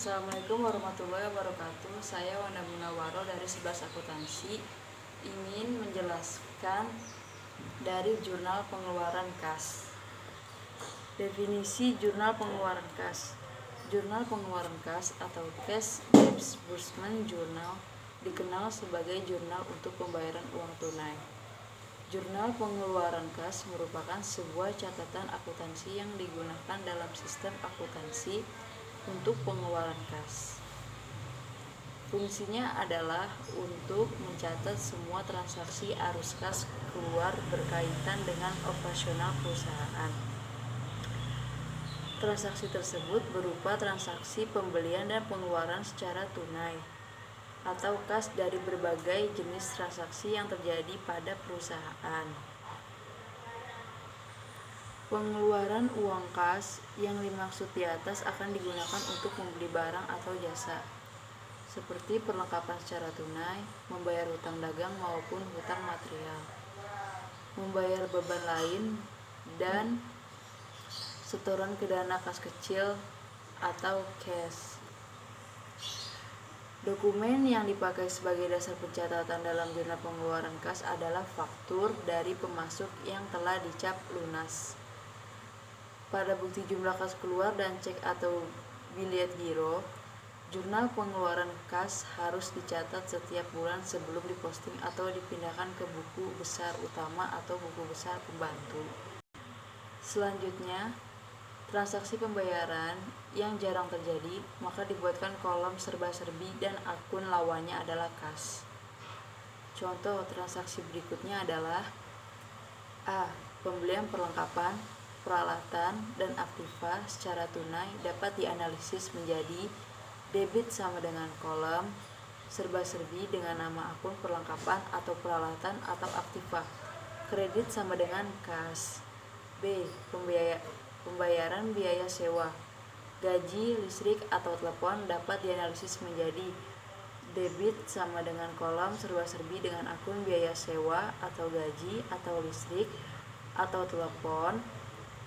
Assalamualaikum warahmatullahi wabarakatuh. Saya Wanda Munawaro dari 11 Akuntansi ingin menjelaskan dari jurnal pengeluaran kas. Definisi jurnal pengeluaran kas. Jurnal pengeluaran kas atau Cash Disbursement Journal dikenal sebagai jurnal untuk pembayaran uang tunai. Jurnal pengeluaran kas merupakan sebuah catatan akuntansi yang digunakan dalam sistem akuntansi untuk pengeluaran kas. Fungsinya adalah untuk mencatat semua transaksi arus kas keluar berkaitan dengan operasional perusahaan. Transaksi tersebut berupa transaksi pembelian dan pengeluaran secara tunai atau kas dari berbagai jenis transaksi yang terjadi pada perusahaan. Pengeluaran uang kas yang dimaksud di atas akan digunakan untuk membeli barang atau jasa, seperti perlengkapan secara tunai, membayar hutang dagang maupun hutang material, membayar beban lain, dan setoran ke dana kas kecil atau cash. Dokumen yang dipakai sebagai dasar pencatatan dalam jurnal pengeluaran kas adalah faktur dari pemasok yang telah dicap lunas. Pada bukti jumlah kas keluar dan cek atau biliet giro, jurnal pengeluaran kas harus dicatat setiap bulan sebelum diposting atau dipindahkan ke buku besar utama atau buku besar pembantu. Selanjutnya, transaksi pembayaran yang jarang terjadi, maka dibuatkan kolom serba-serbi dan akun lawannya adalah kas. Contoh transaksi berikutnya adalah A. Pembelian perlengkapan, peralatan, dan aktiva secara tunai dapat dianalisis menjadi debit sama dengan kolom serba-serbi dengan nama akun perlengkapan atau peralatan atau aktiva. Kredit sama dengan kas. B. Pembayaran biaya sewa, gaji, listrik, atau telepon dapat dianalisis menjadi debit sama dengan kolom serba-serbi dengan akun biaya sewa atau gaji atau listrik atau telepon.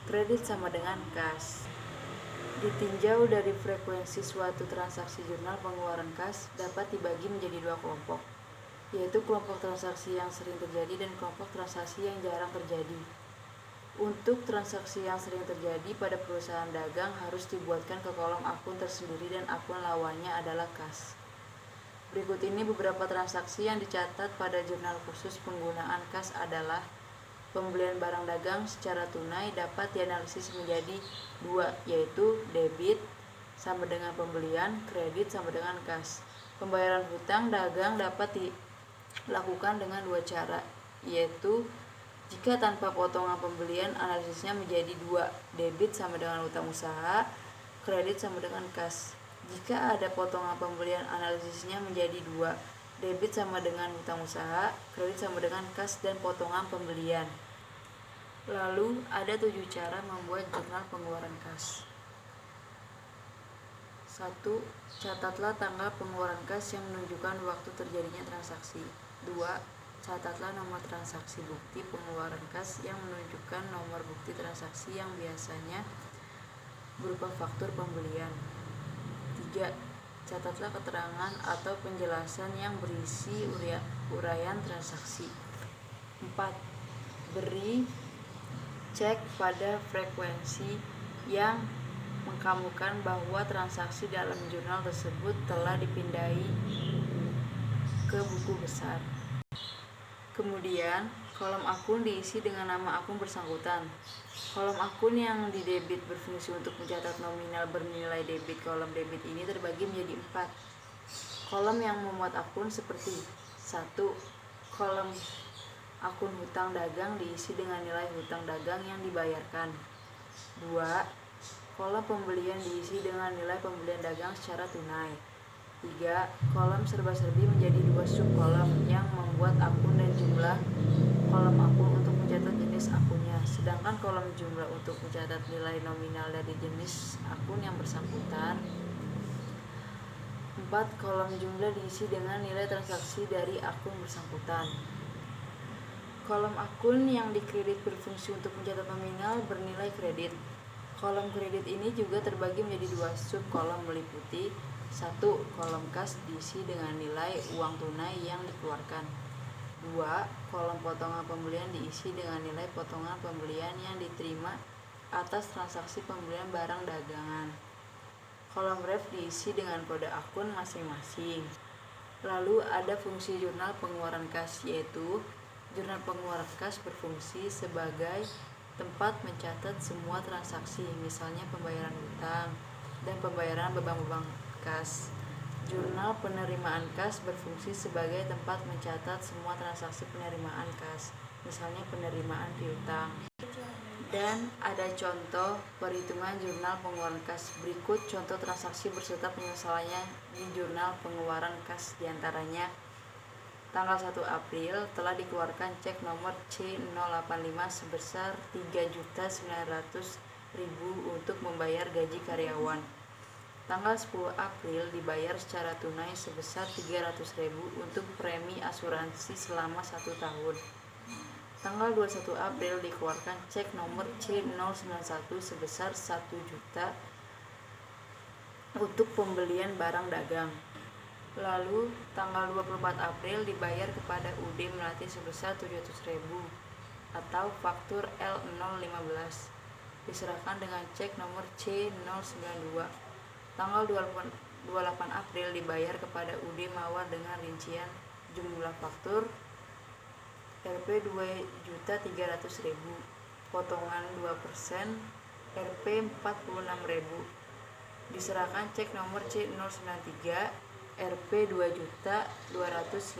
Kredit sama dengan kas. Ditinjau dari frekuensi suatu transaksi jurnal pengeluaran kas dapat dibagi menjadi dua kelompok, yaitu kelompok transaksi yang sering terjadi dan kelompok transaksi yang jarang terjadi. Untuk transaksi yang sering terjadi pada perusahaan dagang harus dibuatkan ke kolom akun tersendiri dan akun lawannya adalah kas. Berikut ini beberapa transaksi yang dicatat pada jurnal khusus penggunaan kas adalah pembelian barang dagang secara tunai dapat dianalisis menjadi dua, yaitu debit sama dengan pembelian, kredit sama dengan kas. Pembayaran hutang dagang dapat dilakukan dengan dua cara, yaitu jika tanpa potongan pembelian, analisisnya menjadi dua, debit sama dengan hutang usaha, kredit sama dengan kas. Jika ada potongan pembelian, analisisnya menjadi dua, debit sama dengan hutang usaha, kredit sama dengan kas, dan potongan pembelian. Lalu, ada 7 cara membuat jurnal pengeluaran kas. 1. Catatlah tanggal pengeluaran kas yang menunjukkan waktu terjadinya transaksi. 2. Catatlah nomor transaksi bukti pengeluaran kas yang menunjukkan nomor bukti transaksi yang biasanya berupa faktur pembelian. 3. Catatlah keterangan atau penjelasan yang berisi uraian transaksi. 4. Beri cek pada frekuensi yang mengkamukan bahwa transaksi dalam jurnal tersebut telah dipindahi ke buku besar. Kemudian, kolom akun diisi dengan nama akun bersangkutan. Kolom akun yang didebit berfungsi untuk mencatat nominal bernilai debit. Kolom debit ini terbagi menjadi 4. Kolom yang memuat akun seperti 1. Kolom akun hutang dagang diisi dengan nilai hutang dagang yang dibayarkan. 2. Kolom pembelian diisi dengan nilai pembelian dagang secara tunai. 3. Kolom serba-serbi menjadi 2 subkolom yang membuat akun dan jumlah kolom akun untuk mencatat jenis akunnya, sedangkan kolom jumlah untuk mencatat nilai nominal dari jenis akun yang bersangkutan. 4. Kolom jumlah diisi dengan nilai transaksi dari akun bersangkutan. Kolom akun yang dikredit berfungsi untuk mencatat nominal bernilai kredit. Kolom kredit ini juga terbagi menjadi dua subkolom meliputi 1. Kolom kas diisi dengan nilai uang tunai yang dikeluarkan. 2. Kolom potongan pembelian diisi dengan nilai potongan pembelian yang diterima atas transaksi pembelian barang dagangan. Kolom ref diisi dengan kode akun masing-masing. Lalu ada fungsi jurnal pengeluaran kas, yaitu jurnal pengeluaran kas berfungsi sebagai tempat mencatat semua transaksi, misalnya pembayaran hutang dan pembayaran beban-beban kas. Jurnal penerimaan kas berfungsi sebagai tempat mencatat semua transaksi penerimaan kas, misalnya penerimaan piutang. Dan ada contoh perhitungan jurnal pengeluaran kas. Berikut contoh transaksi berserta penyesalannya di jurnal pengeluaran kas, diantaranya tanggal 1 April telah dikeluarkan cek nomor C085 sebesar 3.900.000 untuk membayar gaji karyawan. Tanggal 10 April dibayar secara tunai sebesar 300.000 untuk premi asuransi selama 1 tahun. Tanggal 21 April dikeluarkan cek nomor C091 sebesar 1 juta untuk pembelian barang dagang. Lalu, tanggal 24 April dibayar kepada UD Melati sebesar 700.000 atau faktur L015. Diserahkan dengan cek nomor C092. Tanggal 28 April dibayar kepada UD Mawar dengan rincian jumlah faktur Rp 2.300.000, potongan 2%, Rp 46.000. Diserahkan cek nomor C093 Rp 2.254.000.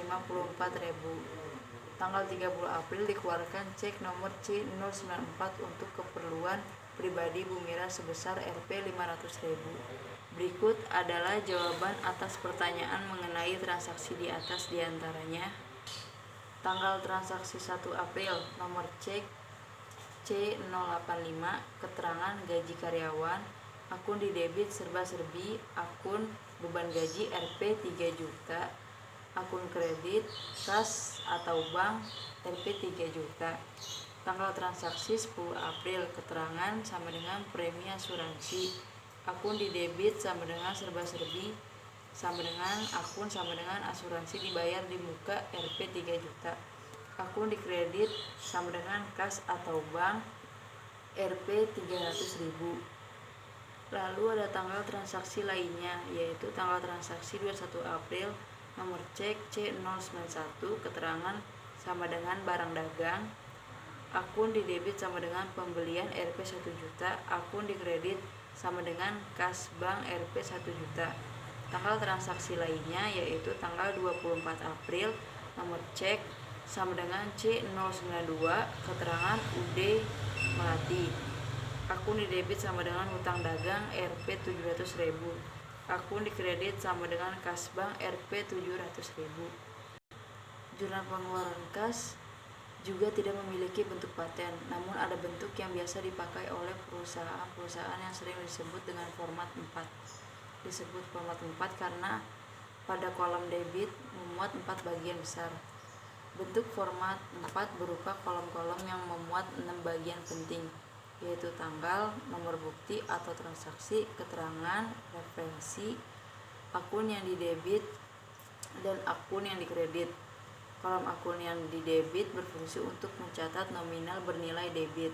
Tanggal 30 April dikeluarkan cek nomor C094 untuk keperluan pribadi Bumira sebesar Rp 500.000. Berikut adalah jawaban atas pertanyaan mengenai transaksi di atas, diantaranya tanggal transaksi 1 April, nomor cek C085, keterangan gaji karyawan, akun di debit serba-serbi, akun beban gaji Rp 3 juta, akun kredit, kas atau bank Rp 3 juta. Tanggal transaksi 10 April, keterangan sama dengan premi asuransi, akun di debit sama dengan serba-serbi, sama dengan akun sama dengan asuransi dibayar di muka Rp 3 juta. Akun di kredit sama dengan kas atau bank Rp 300.000. Lalu ada tanggal transaksi lainnya, yaitu tanggal transaksi 21 April, nomor cek C091, keterangan sama dengan barang dagang, akun di debit sama dengan pembelian Rp 1 juta, akun di kredit sama dengan kas bank Rp 1 juta. Tanggal transaksi lainnya yaitu tanggal 24 April, nomor cek sama dengan C092, keterangan UD Melati, akun di debit sama dengan hutang dagang Rp 700.000, akun di kredit sama dengan kas bank Rp 700.000. Jurnal pengeluaran kas juga tidak memiliki bentuk paten, namun ada bentuk yang biasa dipakai oleh perusahaan-perusahaan yang sering disebut dengan format 4. Disebut format 4 karena pada kolom debit memuat 4 bagian besar. Bentuk format 4 berupa kolom-kolom yang memuat 6 bagian penting, yaitu tanggal, nomor bukti atau transaksi, keterangan, referensi, akun yang didebit, dan akun yang dikredit. Kolom akun yang didebit berfungsi untuk mencatat nominal bernilai debit.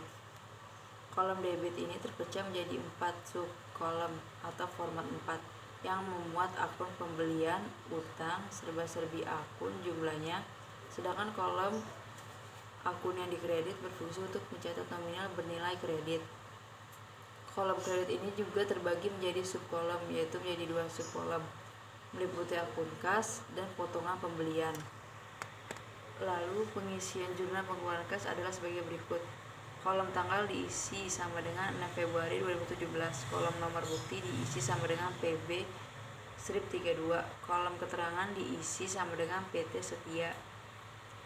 Kolom debit ini terpecah menjadi 4 subkolom atau format 4 yang memuat akun pembelian, utang, serba-serbi akun jumlahnya, sedangkan kolom akun yang dikredit berfungsi untuk mencatat nominal bernilai kredit. Kolom kredit ini juga terbagi menjadi subkolom, yaitu menjadi 2 subkolom, meliputi akun kas dan potongan pembelian. Lalu pengisian jurnal pengeluaran kas adalah sebagai berikut. Kolom tanggal diisi sama dengan 6 Februari 2017. Kolom nomor bukti diisi sama dengan PB strip 32. Kolom keterangan diisi sama dengan PT Setia.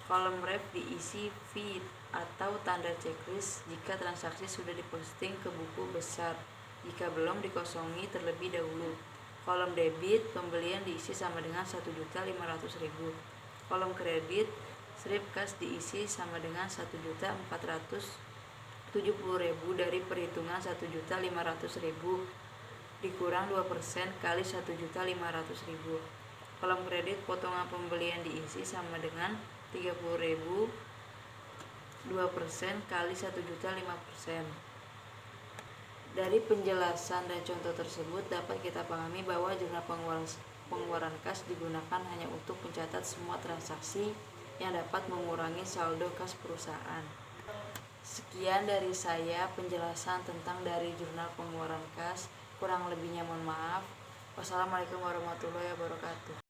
Kolom ref diisi fee atau tanda checklist jika transaksi sudah diposting ke buku besar, jika belum dikosongi terlebih dahulu. Kolom debit pembelian diisi sama dengan 1.500.000. Kolom kredit strip kas diisi sama dengan 1.400.000. 70.000 dari perhitungan 1.500.000 dikurang 2% kali 1.500.000. Kolom kredit potongan pembelian diisi sama dengan 30.000 2% kali 1.005%. Dari penjelasan dan contoh tersebut dapat kita pahami bahwa jurnal pengeluaran kas digunakan hanya untuk mencatat semua transaksi yang dapat mengurangi saldo kas perusahaan. Sekian dari saya penjelasan tentang dari jurnal pengeluaran kas. Kurang lebihnya mohon maaf. Wassalamualaikum warahmatullahi wabarakatuh.